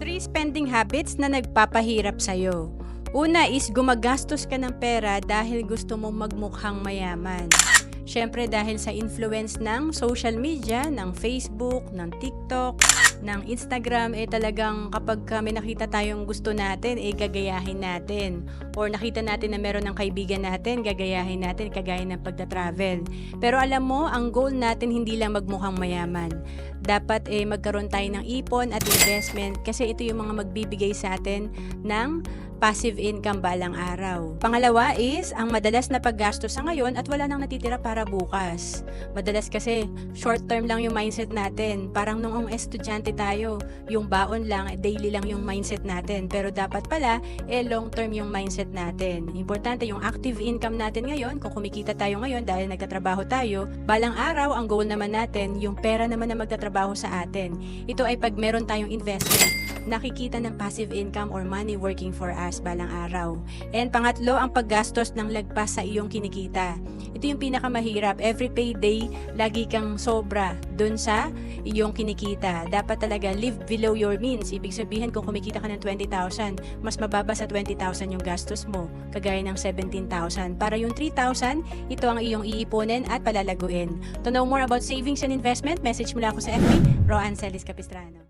3 spending habits na nagpapahirap sa'yo. Una is gumagastos ka ng pera dahil gusto mong magmukhang mayaman. Siyempre dahil sa influence ng social media, ng Facebook, ng TikTok, ng Instagram, talagang kapag may nakita tayong gusto natin, gagayahin natin. Or nakita natin na meron ng kaibigan natin, gagayahin natin kagaya ng pagta-travel. Pero alam mo, ang goal natin hindi lang magmukhang mayaman. Dapat magkaroon tayo ng ipon at investment kasi ito yung mga magbibigay sa atin ng passive income balang araw. Pangalawa is, ang madalas na paggastos sa ngayon at wala nang natitira para bukas. Madalas kasi, short term lang yung mindset natin. Parang noong estudyante tayo, yung baon lang, daily lang yung mindset natin. Pero dapat pala, long term yung mindset natin. Importante yung active income natin ngayon, kung kumikita tayo ngayon dahil nagtatrabaho tayo, balang araw, ang goal naman natin, yung pera naman na magtatrabaho sa atin. Ito ay pag meron tayong investment, nakikita ng passive income or money working for us balang araw. And pangatlo, ang paggastos ng lagpas sa iyong kinikita. Ito yung pinakamahirap. Every payday, lagi kang sobra dun sa iyong kinikita. Dapat talaga live below your means. Ibig sabihin, kung kumikita ka ng 20,000, mas mababa sa 20,000 yung gastos mo, kagaya ng 17,000. Para yung 3,000, ito ang iyong iipunin at palalaguin. To know more about savings and investment, message mo lang ako sa FB, Roan Celis Capistrano.